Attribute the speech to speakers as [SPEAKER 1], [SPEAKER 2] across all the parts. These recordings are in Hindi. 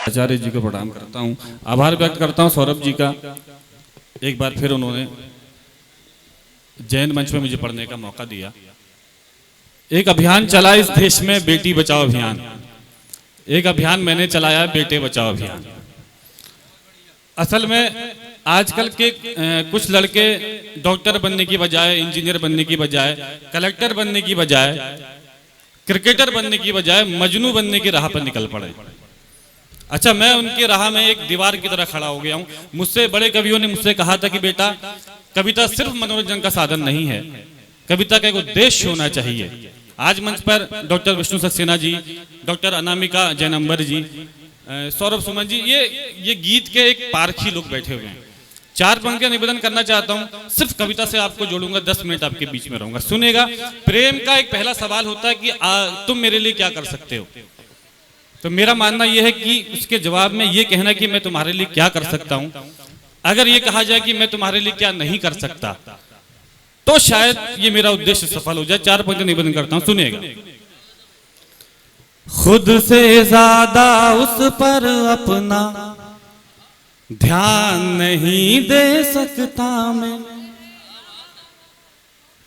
[SPEAKER 1] आचार्य जी को प्रणाम करता हूँ, आभार व्यक्त करता हूँ सौरभ जी का। एक बार फिर उन्होंने जैन मंच में मुझे पढ़ने का मौका दिया। एक अभियान चला इस देश में, बेटी बचाओ अभियान। एक अभियान मैंने चलाया, बेटे बचाओ अभियान। असल में आजकल के कुछ लड़के डॉक्टर बनने की बजाय, इंजीनियर बनने की बजाय, कलेक्टर बनने की बजाय, क्रिकेटर बनने की बजाय मजनू बनने की राह पर निकल पड़े। अच्छा, मैं उनकी राह में एक दीवार की तरह खड़ा हो गया हूँ। मुझसे बड़े कवियों ने मुझसे कहा था कि बेटा, कविता सिर्फ मनोरंजन का साधन नहीं है, कविता का एक उद्देश्य होना चाहिए। आज मंच पर डॉक्टर विष्णु सक्सेना जी, डॉक्टर अनामिका जैनंबर जी, सौरभ सुमन जी, ये गीत के एक पारखी लोग बैठे हुए हैं। चार पंक्तियां निवेदन करना चाहता हूं, सिर्फ कविता से आपको जोड़ूंगा, 10 मिनट आपके बीच में रहूंगा, सुनेगा। प्रेम का एक पहला सवाल होता है कि तुम मेरे लिए क्या कर सकते हो। तो मेरा मानना यह है कि उसके जवाब में यह कहना कि मैं तुम्हारे लिए क्या कर सकता हूं, अगर ये कहा जाए कि मैं तुम्हारे लिए क्या नहीं कर सकता, तो शायद ये मेरा उद्देश्य सफल हो जाए। चार पंक्तियां निवेदन करता हूं, सुनिएगा। खुद से ज्यादा उस पर अपना ध्यान नहीं दे सकता मैं,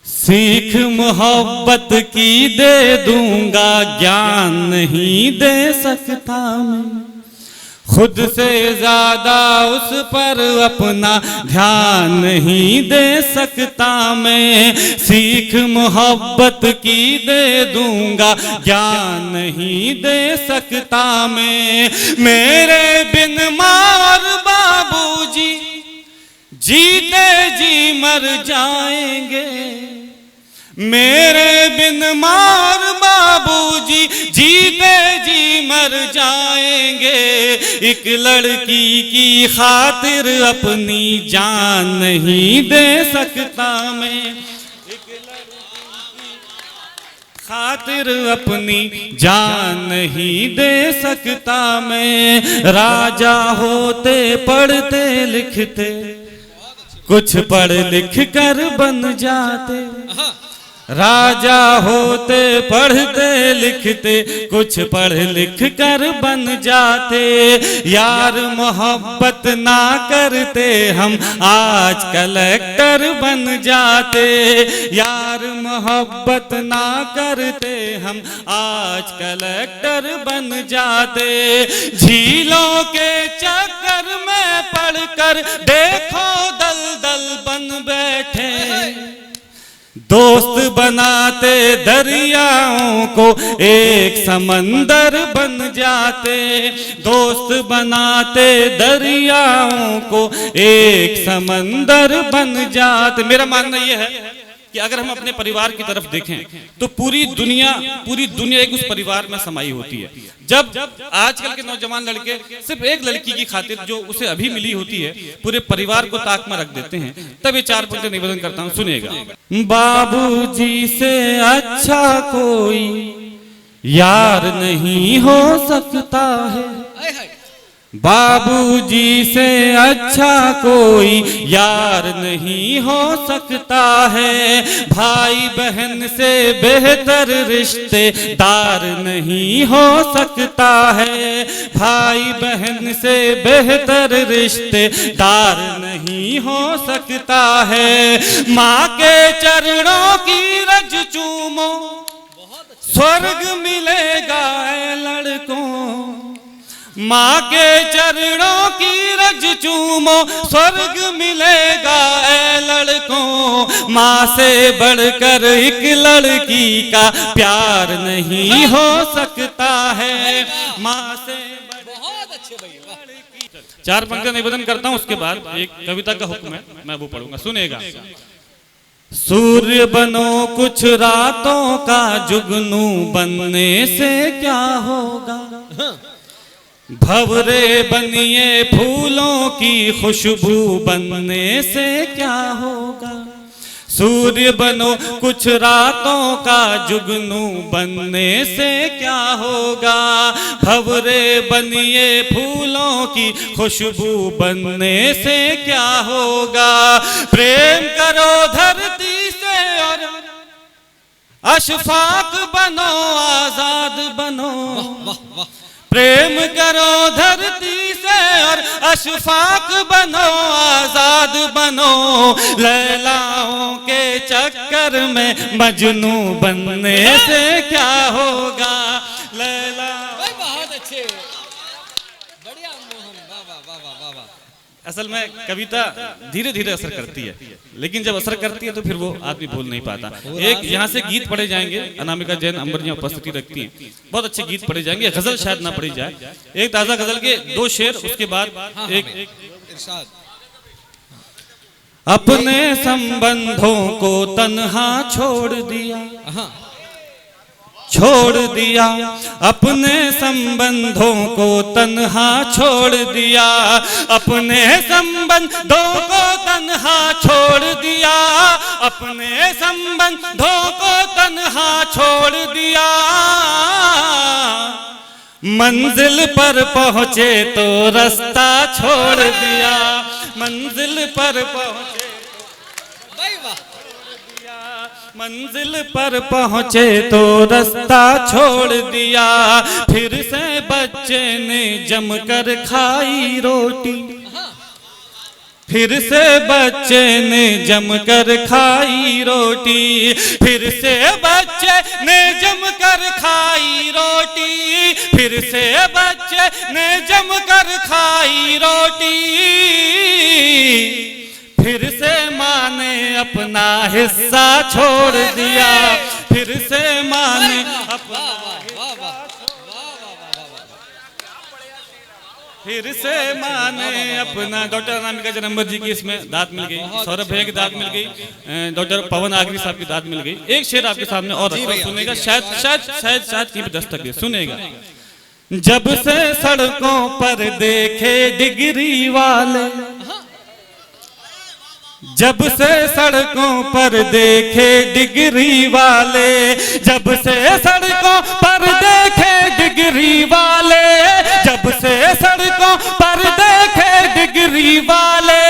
[SPEAKER 1] सीख मोहब्बत की दे दूंगा, ज्ञान नहीं दे सकता मैं। खुद से ज्यादा उस पर अपना ध्यान नहीं दे सकता मैं, सीख मोहब्बत की दे दूंगा, ज्ञान नहीं दे सकता मैं। मेरे बिन माँ और बाबूजी जीते जी मर जाएंगे, मेरे बिन माँ और बाबूजी जीते जी मर जाएंगे। एक लड़की की खातिर अपनी जान नहीं दे सकता मैं, एक लड़की की खातिर अपनी जान नहीं दे सकता मैं। राजा होते पढ़ते लिखते, कुछ पढ़ लिख कर बन जाते। राजा होते पढ़ते लिखते, कुछ पढ़ लिख कर बन जाते। यार मोहब्बत ना करते हम आज कलेक्टर बन जाते, यार मोहब्बत ना करते हम आज कलेक्टर बन जाते। झीलों के चक्कर में पड़कर देखो दलदल बन बैठे, दोस्त बनाते दरियाओं को एक समंदर बन जाते, दोस्त बनाते दरियाओं को एक समंदर बन जाते। मेरा मानना यह है कि अगर हम अपने परिवार की तरफ देखें तो पूरी दुनिया एक उस परिवार में समाई होती है। जब आजकल के नौजवान लड़के सिर्फ एक लड़की की खातिर जो उसे अभी मिली होती है, पूरे परिवार को ताक में रख देते हैं। तब ये चार पंक्तियां निवेदन करता हूं, सुनिएगा। बाबूजी से अच्छा कोई यार नहीं हो सकता है, बाबूजी से अच्छा कोई यार नहीं हो सकता है। भाई बहन से बेहतर रिश्तेदार नहीं हो सकता है, भाई बहन से बेहतर रिश्तेदार नहीं हो सकता है। माँ के चरणों की रज चूमो, स्वर्ग मिलेगा ऐ लड़कों, माँ के चरणों की रज चूमो, स्वर्ग मिलेगा ऐ लड़कों। माँ से बढ़कर एक लड़की का प्यार नहीं हो सकता है, माँ से बहुत अच्छे भाई। चार पंक्तियां निवेदन करता हूं, उसके बाद एक कविता का हुक्म है, मैं वो पढ़ूंगा, सुनेगा। सूर्य बनो कुछ रातों का जुगनू बनने से क्या होगा, भंवरे बनिए फूलों की खुशबू बनने से क्या होगा। सूर्य बनो कुछ रातों का जुगनू बनने से क्या होगा, भंवरे बनिए फूलों की खुशबू बनने से क्या होगा। प्रेम करो धरती से और अशफाक बनो, आजाद बनो, प्रेम करो धरती से और अशफाक बनो, आजाद बनो। लैलाओं के चक्कर में मजनू बनने से क्या होगा। लैला
[SPEAKER 2] भाई बहुत अच्छे, बढ़िया मोहन, वाह वाह वाह वाह वाह।
[SPEAKER 1] असल में कविता धीरे धीरे असर करती है, लेकिन जब असर करती है तो फिर वो आदमी बोल नहीं पाता। एक यहाँ से गीत पढ़े जाएंगे, अनामिका जैन अंबर जी उपस्थिति रखती हैं, बहुत अच्छे गीत पढ़े जाएंगे। गजल शायद ना पढ़ी जाए, एक ताजा गजल के 2 शेर, उसके बाद एक
[SPEAKER 2] इरशाद।
[SPEAKER 1] अपने संबंधों को तन्हा छोड़ दिया, छोड़ दिया। अपने संबंधों को तन्हा छोड़ दिया, अपने संबंधों को तन्हा छोड़ दिया, अपने संबंधों को तन्हा छोड़ दिया। मंजिल पर पहुंचे तो रास्ता छोड़ दिया, मंजिल पर पहुंचे मंजिल पर पहुंचे तो रास्ता छोड़ दिया। फिर से बच्चे ने जमकर खाई रोटी, फिर से बच्चे ने जमकर खाई रोटी, फिर से बच्चे ने जमकर खाई रोटी, फिर से बच्चे ने जमकर खाई रोटी। फिर से माँ ने अपना हिस्सा छोड़ दिया, फिर से माँ ने अपना फिर से माँ ने अपना। डॉक्टर अनामिका जैन अंबर जी की इसमें दाद मिल गई, सौरभ भैया की दाद मिल गई, डॉक्टर पवन आगरी साहब की दाद मिल गई। एक शेर आपके सामने और सुनेगा, शायद शायद शायद शायद की भी दस्तक है, सुनेगा। जब से सड़कों पर देखे डिग्री वाले, जब से सड़कों पर देखे डिग्री वाले, जब से सड़कों पर देखे डिग्री वाले, जब से सड़कों पर देखे डिग्री वाले,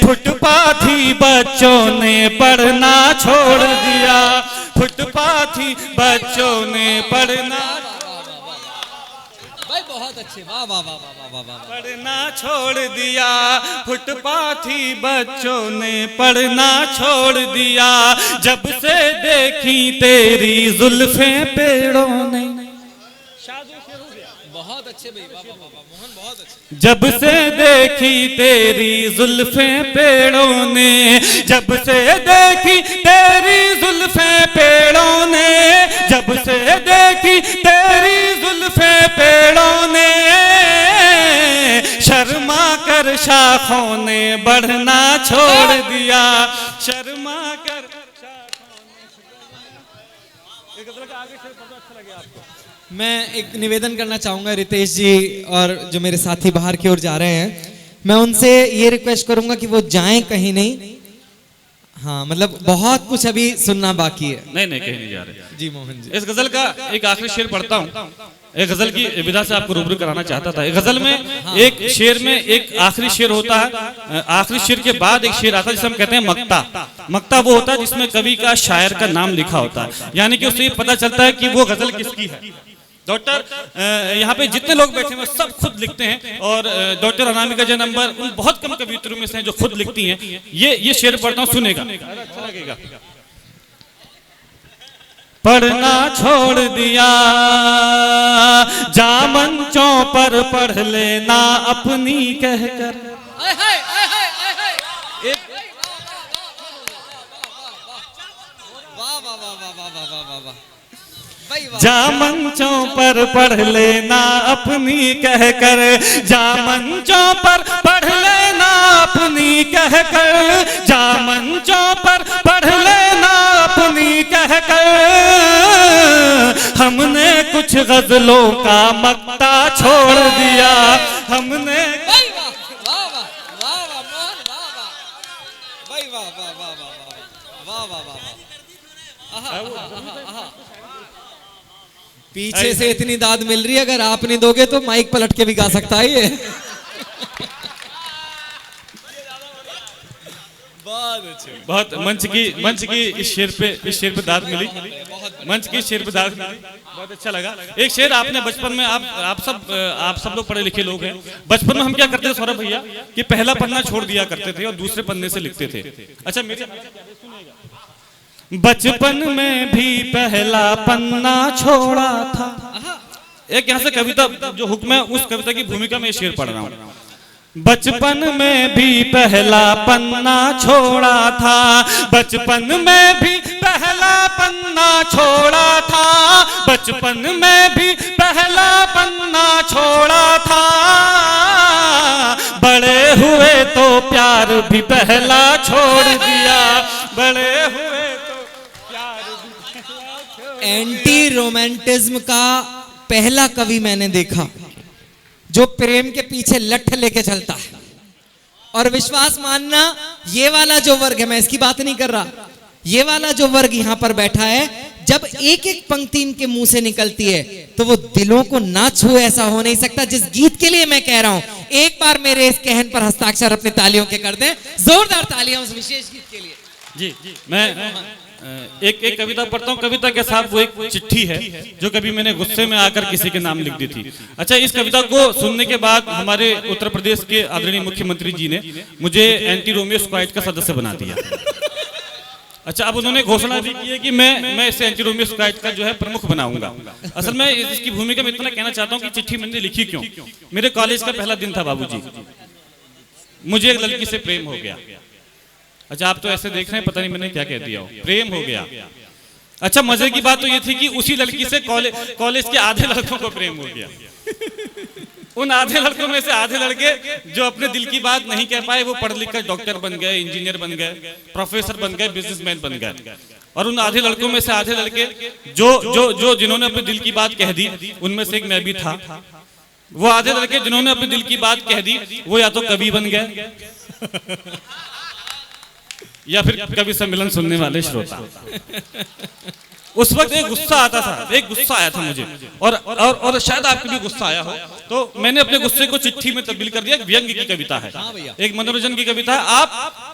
[SPEAKER 1] फुटपाथी बच्चों ने पढ़ना छोड़ दिया, फुटपाथी बच्चों ने पढ़ना
[SPEAKER 2] बहुत अच्छे, वाह वाह वाह वाह वाह वाह।
[SPEAKER 1] पढ़ना छोड़ दिया, फुटपाथी बच्चों ने पढ़ना छोड़ दिया। जब से देखी तेरी जुल्फें पेड़ों ने,
[SPEAKER 2] बहुत अच्छे भाई, वाह वाह वाह मोहन, बहुत अच्छे।
[SPEAKER 1] जब से देखी तेरी जुल्फें पेड़ों ने, जब से देखी तेरी जुल्फें पेड़ों ने, जब से देखी तेरी जुल्फें पेड़ों ने, शर्मा कर शाखों ने बढ़ना छोड़ दिया, शर्मा कर
[SPEAKER 2] मैं एक निवेदन करना चाहूंगा रितेश जी और जो मेरे साथी बाहर की ओर जा रहे हैं, मैं उनसे ये रिक्वेस्ट करूंगा कि वो जाएं कहीं नहीं। हाँ मतलब बहुत कुछ अभी सुनना बाकी है।
[SPEAKER 1] नहीं नहीं कहीं नहीं जा रहे
[SPEAKER 2] जी मोहन जी।
[SPEAKER 1] इस गजल का एक आखिरी शेर पढ़ता हूँ, एक गजल की विधा से आपको रूबरू कराना चाहता था। एक गजल में एक शेर में एक आखिरी शेर होता है, आखिरी शेर के बाद एक शेर आता है जिसे हम कहते हैं मक्ता। मक्ता वो होता है जिसमें कवि का शायर का नाम लिखा होता है, यानी कि उससे पता चलता है कि वो गजल किसकी है। डॉक्टर यहाँ पे जितने लोग बैठे हैं सब खुद लिखते हैं, और डॉक्टर अनामिका जैन अंबर उन बहुत कम कवियत्रियों में से हैं जो खुद लिखती हैं। ये शेर पढ़ता हूँ, सुनेगा, अच्छा लगेगा। पढ़ना छोड़ दिया, जा मंचों पर पढ़ लेना अपनी कहकर। जा मंचों पर पढ़ लेना अपनी कहकर, जा मंचों पर पढ़ लेना अपनी कहकर, जा मंचों पर पढ़ लेना अपनी कहकर। हमने कुछ गजलों का मक्ता छोड़ दिया, हमने
[SPEAKER 2] पीछे से इतनी दाद मिल रही है, अगर आप नहीं दोगे तो माइक पलट के भी गा सकता है ये।
[SPEAKER 1] बहुत मंच की इस शेर पे दाद मिली, मंच की शेर पे दाद मिली, बहुत अच्छा लगा। एक शेर आपने बचपन में, आप सब लोग पढ़े लिखे लोग हैं, बचपन में हम क्या करते थे सौरभ भैया कि पहला पन्ना छोड़ दिया करते थे और दूसरे पन्ने से लिखते थे। अच्छा मेरे बचपन में भी पहला पन्ना छोड़ा था। एक यहाँ से कविता जो हुक्म है उस कविता की भूमिका में शेर पढ़ रहा हूँ। बचपन में भी पहला पन्ना छोड़ा था, बचपन में भी पहला पन्ना छोड़ा था, बचपन में भी पहला पन्ना छोड़ा था, बड़े हुए तो प्यार भी पहला छोड़ दिया, बड़े हुए तो प्यार भी पहला छोड़ दिया।
[SPEAKER 2] एंटी रोमांटिज्म का पहला कवि मैंने देखा जो प्रेम के पीछे लठ लेके चलता है। और विश्वास मानना, ये वाला जो वर्ग है, मैं इसकी बात नहीं कर रहा, ये वाला जो वर्ग यहां पर बैठा है, जब एक एक पंक्ति इनके मुंह से निकलती है तो वो दिलों को ना छुए ऐसा हो नहीं सकता। जिस गीत के लिए मैं कह रहा हूं, एक बार मेरे इस कहन पर हस्ताक्षर अपने तालियों के कर दें, जोरदार तालियां उस विशेष गीत के लिए।
[SPEAKER 1] जी मैं एक कविता पढ़ता हूँ। कविता के साथ वो एक चिट्ठी है जो कभी मैंने गुस्से में आकर किसी के नाम लिख दी थी। अच्छा, इस कविता को सुनने के बाद हमारे उत्तर प्रदेश के आदरणीय मुख्यमंत्री जी ने मुझे एंटी रोमियो स्क्वाड का सदस्य बना दिया। अच्छा, अब उन्होंने घोषणा भी की है कि मैं इसे एंटी रोमियो स्क्वाड का जो है प्रमुख बनाऊंगा। असल में इसकी भूमिका में इतना कहना चाहता हूँ कि चिट्ठी मैंने लिखी क्यों। मेरे कॉलेज का पहला दिन था बाबूजी, मुझे एक लड़की से प्रेम हो गया। अच्छा, आप तो ऐसे देख रहे हैं, पता नहीं मैंने क्या कह दिया हो, प्रेम हो गया। अच्छा, मजे की बात तो ये थी कि उसी लड़की से कॉलेज के आधे लड़कों को प्रेम हो गया। उन आधे लड़कों में से आधे लड़के जो अपने दिल की बात नहीं कह पाए, वो पढ़ लिख कर डॉक्टर बन गए, इंजीनियर बन गए, प्रोफेसर बन गए, बिजनेसमैन बन गए। और उन आधे लड़कों में से आधे लड़के जो जिन्होंने अपने दिल की बात कह दी, उनमें से एक मैं भी था। वो आधे लड़के जिन्होंने अपने दिल की बात कह दी, वो या तो कवि बन गए या फिर कवि सम्मेलन सुनने वाले श्रोता। उस वक्त एक गुस्सा आता था, एक गुस्सा आया था मुझे, और शायद आपको भी गुस्सा आया हो, तो मैंने अपने गुस्से को चिट्ठी में तब्दील कर दिया। व्यंग्य की कविता है, एक मनोरंजन की कविता है।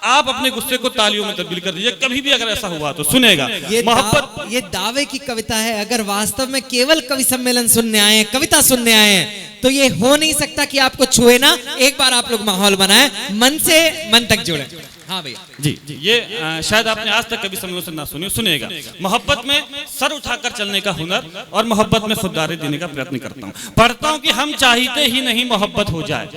[SPEAKER 1] आप अपने गुस्से को तालियों में तब्दील कर दीजिए, कभी भी अगर ऐसा हुआ तो सुनेगा।
[SPEAKER 2] मोहब्बत, ये दावे की कविता है। अगर वास्तव में केवल कवि सम्मेलन सुनने आए, कविता सुनने आए, तो ये हो नहीं सकता कि आपको छुए ना। एक बार आप लोग माहौल बनाए, मन से मन तक जुड़े। हाँ भैया
[SPEAKER 1] जी, ये शायद आपने आज तक कभी सम्मेलन से ना सुनी, सुनेगा। मोहब्बत में सर उठाकर चलने का हुनर और मोहब्बत में खुददारी देने का प्रयत्न करता हूँ। पढ़ता हूँ कि हम चाहते ही नहीं मोहब्बत हो जाए,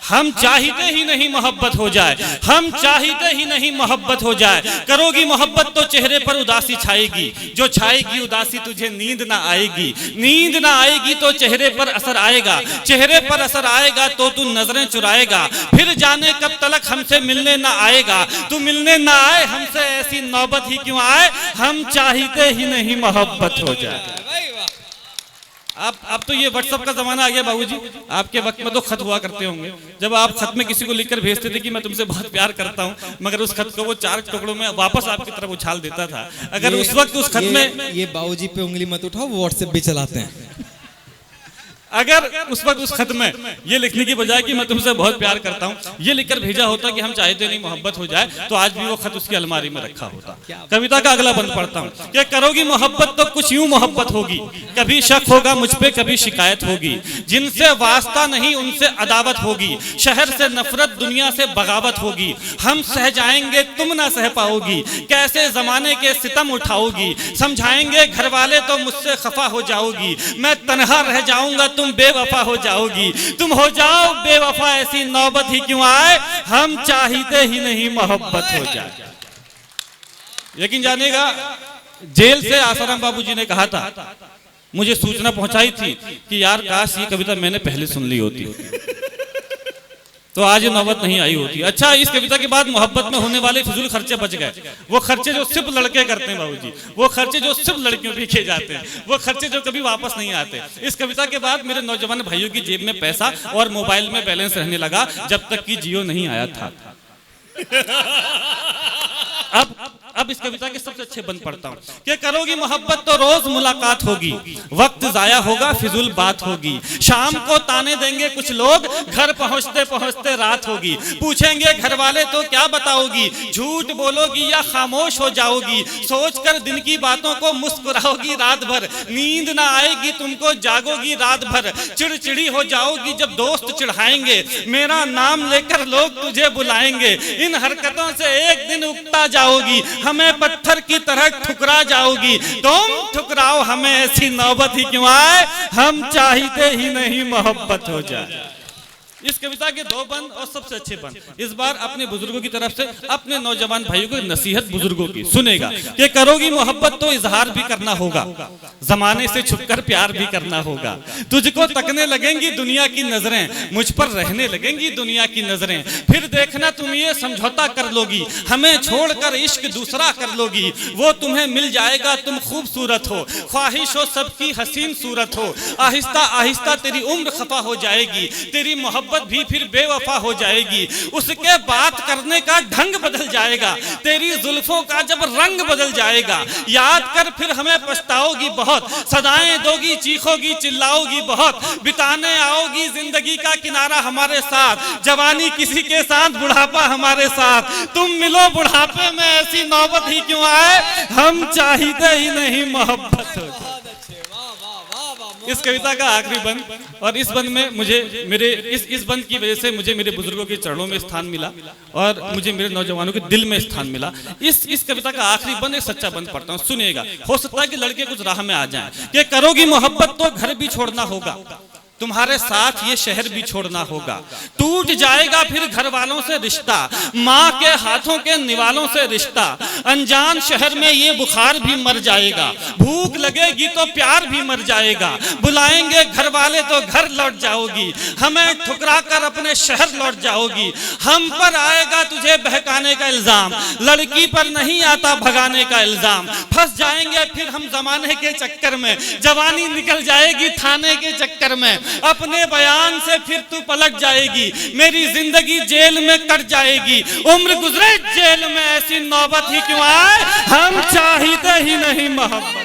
[SPEAKER 1] हम चाहते ही नहीं मोहब्बत हो जाए, हम चाहते ही नहीं मोहब्बत हो जाए। करोगी मोहब्बत तो चेहरे पर उदासी छाएगी, जो छाएगी उदासी तुझे नींद ना आएगी, नींद ना आएगी तो चेहरे पर असर आएगा, चेहरे पर असर आएगा तो तू नजरें चुराएगा, फिर जाने कब तलक हमसे मिलने ना आएगा, तू मिलने ना आए हमसे ऐसी नौबत ही क्यों आए, हम चाहते ही नहीं मोहब्बत हो जाए। अब तो ये व्हाट्सएप का जमाना आ गया बाबूजी। आपके वक्त में तो खत हुआ करते होंगे, जब आप खत में किसी को लिखकर भेजते थे कि मैं तुमसे बहुत प्यार करता हूँ, मगर उस खत को वो 4 टुकड़ों में वापस आपकी तरफ उछाल देता था। अगर उस वक्त उस खत में
[SPEAKER 2] ये बाबूजी पे उंगली मत उठाओ, वो व्हाट्सएप भी चलाते हैं।
[SPEAKER 1] अगर उस वक्त उस खत में ये लिखने की बजाय कि मैं तुमसे बहुत प्यार करता हूँ, ये लिखकर भेजा होता कि हम चाहते नहीं मोहब्बत हो जाए, तो आज भी वो खत उसकी अलमारी में रखा होता। कविता का अगला बंद पढ़ता हूँ कि करोगी मोहब्बत तो कुछ यूं मोहब्बत होगी, कभी शक होगा मुझ पे कभी शिकायत होगी, जिनसे वास्ता नहीं उनसे अदावत होगी, शहर से नफरत दुनिया से बगावत होगी, हम सह जाएंगे तुम ना सह पाओगी, कैसे जमाने के सितम उठाओगी, समझाएंगे घर वाले तो मुझसे खफा हो जाओगी, मैं तन्हा रह जाऊंगा तुम बेवफा हो जाओगी, तुम हो जाओ बेवफा ऐसी नौबत ही क्यों आए, हम चाहते ही नहीं मोहब्बत हो जाए। यकीन जानिएगा, जेल से आसाराम बाबूजी ने कहा था, मुझे सूचना पहुंचाई थी कि यार काश ये कविता मैंने पहले सुन ली होती तो आज ये नौबत नहीं आई होती। अच्छा, इस कविता के बाद मोहब्बत में होने वाले फिजूल खर्चे बच गए, वो खर्चे जो सिर्फ लड़के करते हैं बाबूजी, वो खर्चे जो सिर्फ लड़कियों पे किए जाते हैं, वो खर्चे जो कभी वापस नहीं आते। इस कविता के बाद मेरे नौजवान भाइयों की जेब में पैसा और मोबाइल में बैलेंस रहने लगा, जब तक कि जियो नहीं आया था। अब इस कविता के सबसे अच्छे बंद पढ़ता हूँ कि करोगी मोहब्बत तो रोज मुलाकात होगी, वक्त जाया होगा फिजूल बात होगी, शाम को ताने देंगे कुछ लोग, घर पहुंचते पहुंचते रात होगी, पूछेंगे घर वाले तो क्या बताओगी, झूठ बोलोगी या खामोश हो जाओगी, सोचकर दिन की बातों को मुस्कुराओगी रात भर, नींद ना आएगी तुमको जागोगी रात भर, चिड़चिड़ी हो जाओगी जब दोस्त चिढ़ाएंगे, मेरा नाम लेकर लोग तुझे बुलाएंगे, इन हरकतों से एक दिन उगता जाओगी, हमें पत्थर की तरह ठुकरा जाओगी, तुम ठुकराओ हमें ऐसी नौबत ही क्यों आए, हम चाहते ही नहीं मोहब्बत हो जाए। इस कविता के दो बंद और सबसे अच्छे बंद, इस बार अपने बुजुर्गों की तरफ से अपने नौजवान भाइयों को नसीहत बुजुर्गों की सुनेगा कि करोगी मोहब्बत तो इजहार भी करना होगा, जमाने से छुपकर प्यार भी करना होगा, तुझको तकने लगेंगी दुनिया की नजरें, मुझ पर रहने लगेंगी दुनिया की नजरें, फिर देखना तुम ये समझौता कर लोगी, हमें छोड़कर इश्क दूसरा कर लोगी, वो तुम्हें मिल जाएगा तुम खूबसूरत हो, ख्वाहिश हो सबकी हसीन सूरत हो, आहिस्ता आहिस्ता तेरी उम्र खफा हो जाएगी, तेरी मोहब्बत भी फिर बेवफा हो जाएगी, उसके बात करने का ढंग बदल जाएगा, तेरी जुल्फों का जब रंग बदल जाएगा, याद कर फिर हमें पछताओगी बहुत, सदाएं दोगी चीखोगी चिल्लाओगी बहुत, बिताने आओगी जिंदगी का किनारा हमारे साथ, जवानी किसी के साथ बुढ़ापा हमारे साथ, तुम मिलो बुढ़ापे में ऐसी नौबत ही क्यों आए, हम चाहते ही नहीं मोहब्बत हो जाए। इस कविता का आखिरी बंद, और इस बंद में मुझे मेरे इस बंद की वजह से मुझे मेरे बुजुर्गों के चरणों में स्थान मिला और मुझे मेरे नौजवानों के दिल में स्थान मिला। इस कविता का आखिरी बंद एक सच्चा बंद पढ़ता हूँ, सुनिएगा, हो सकता है कि लड़के कुछ राह में आ जाएं कि करोगी मोहब्बत तो घर भी छोड़ना होगा, तुम्हारे साथ ये शहर भी छोड़ना होगा, टूट जाएगा फिर घर वालों से रिश्ता, माँ के हाथों के निवालों से रिश्ता, अनजान शहर में ये बुखार भी मर जाएगा, भूख लगेगी तो प्यार भी मर जाएगा, बुलाएंगे घर वाले तो घर लौट जाओगी, हमें ठुकरा कर अपने शहर लौट जाओगी, हम पर आएगा तुझे बहकाने का इल्जाम, लड़की पर नहीं आता भगाने का इल्जाम, फंस जाएंगे फिर हम जमाने के चक्कर में, जवानी निकल जाएगी थाने के चक्कर में, अपने बयान से फिर तू पलट जाएगी, मेरी जिंदगी जेल में कट जाएगी, उम्र गुजरे जेल में ऐसी नौबत ही क्यों आए, हम चाहते ही नहीं मोहब्बत।